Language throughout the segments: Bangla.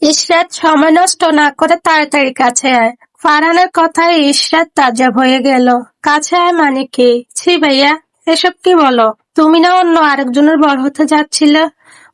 ইশরাত সময় নষ্ট না করে তাড়াতাড়ি কাছে আয়। ফারহানের কথায় ইশরাত তাজ্জব হয়ে গেল। কাছে আয় মানে কি? ছি ভাইয়া, এসব কি বলো? তুমি না অন্য আরেকজনের বর হতে যাচ্ছিলে?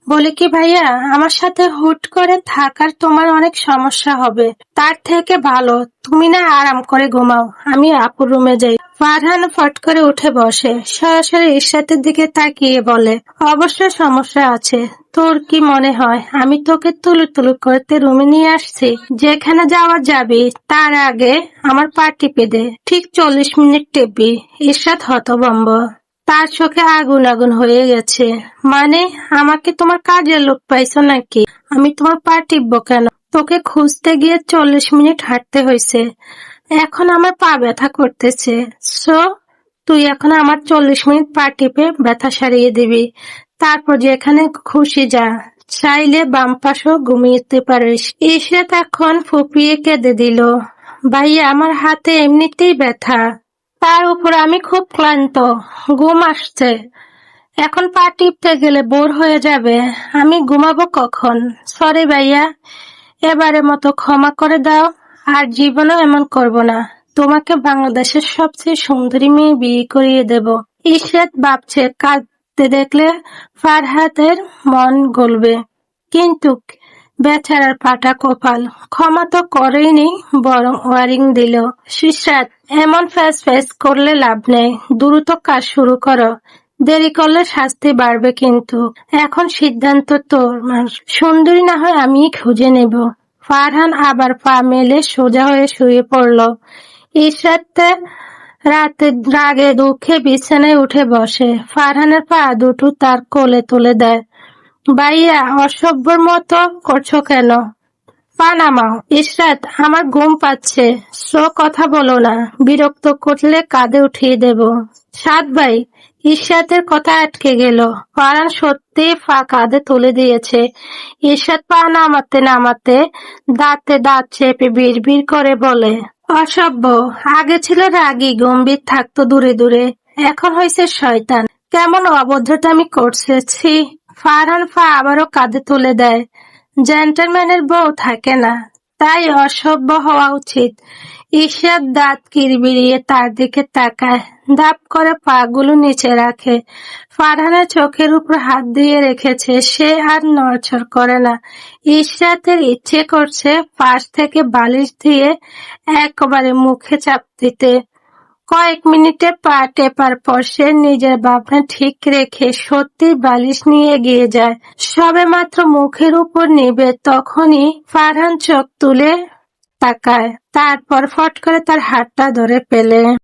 বলে কি ভাইয়া, আমার সাথে হুট করে থাকার তোমার অনেক সমস্যা হবে। তার থেকে ভালো তুমি না আরাম করে ঘুমাও, আমি আপুর রুমে যাই। ফারহান ফট করে উঠে বসে, সরাসরি ইশরাতের দিকে তাকিয়ে বলে, অবশ্যই সমস্যা আছে। তোর কি মনে হয় আমি তোকে তুলু তুলু করতে রুমে নিয়ে আসছি? যেখানে যাওয়া যাবি তার আগে আমার পা টিপে দে। ঠিক 40 মিনিট টিপবি। ইশরাত হতভম্ব। তার চোখে আগুন আগুন হয়ে গেছে। মানে, আমাকে তোমার কাজের লোক পাইছো নাকি? আমি তোমার পা টিপবো কেন? তোকে খুঁজতে গিয়ে 40 মিনিট হাঁটতে হয়েছে। এখন আমার পা ব্যথা করতেছে। সো তুই এখন আমার 40 মিনিট পা টিপে ব্যথা সারিয়ে দিবি। তারপর যেখানে খুশি যা। চাইলে বাম পাশেও ঘুমিয়ে পারিস। ইশরাত এখন ফুপিয়ে কেঁদে দিল। ভাইয়া, আমার হাতে এমনিতেই ব্যথা, তার উপর আমি খুব ক্লান্ত, ঘুম আসছে। এখন পা টিপতে গেলে বোর হয়ে যাবে। আমি ঘুমাবো কখন? সরি ভাইয়া, এবারের মতো ক্ষমা করে দাও। আর জীবনেও এমন করব না। তোমাকে বাংলাদেশের সবচেয়ে সুন্দরী মেয়ে বিয়ে করিয়ে দেব। ইশরাত ভাবছে কাঁদতে দেখলে ফারহাতের মন গলবে, কিন্তু বেচারার পাটা কপাল। ক্ষমা তো করেনি, বরং ওয়ার্নিং দিল। ইশরাত, এমন ফ্যাস করলে লাভ নেই। দ্রুত কাজ শুরু করো। দেরি করলে শাস্তি বাড়বে কিন্তু। এখন সিদ্ধান্ত তোমার। সুন্দরী না হয় আমিই খুঁজে নেব। ফারহান আবার পা মেলে সোজা হয়ে শুয়ে পড়ল। ইশরাত রাতে রাগে দুঃখে বিছানায় উঠে বসে। ফারহানের পা দুটো তার কোলে তুলে দেয়। ভাইয়া, অসভ্যর মতো করছো কেন? পা নামাও। ইশরাত, আমার ঘুম পাচ্ছে। কথা বলো না। বিরক্ত করলে কাঁধে উঠিয়ে দেব। সাত ভাই। ইশরাতের কথা আটকে গেল। ফারহান সত্যি পা কাঁধে তুলে দিয়েছে। ইশরাত পা নামাতে নামাতে দাঁতে দাঁত চেপে বিড়বিড় করে বলে, অসভ্য। আগে ছিল রাগী গম্ভীর, থাকতো দূরে দূরে। এখন হয়েছে শয়তান। কেমন অভদ্রতামি করছে, ছি। ফারহান পা আবারও কাঁধে তুলে দেয়। জেন্টলম্যানের বউ থাকে না, তাই অসভ্য হওয়া উচিত। ইশরাত দাঁত কিরবিড়িয়ে তার দিকে তাকায়, ধাপ করে পা গুলো নিচে রাখে। ফারহানের চোখের উপর হাত দিয়ে রেখেছে, সে আর নড়চড় করে না। ইশরাতের ইচ্ছে করছে পাশ থেকে বালিশ দিয়ে একেবারে মুখে চাপ দিতে। কয়েক মিনিটে পা টেপার পর সে নিজের ভাবনা ঠিক রেখে সত্যি বালিশ নিয়ে এগিয়ে যায়। সবেমাত্র মুখের উপর নিবে তখনই ফারহান চোখ তুলে তাকায়, তারপর ফট করে তার হাতটা ধরে ফেলে।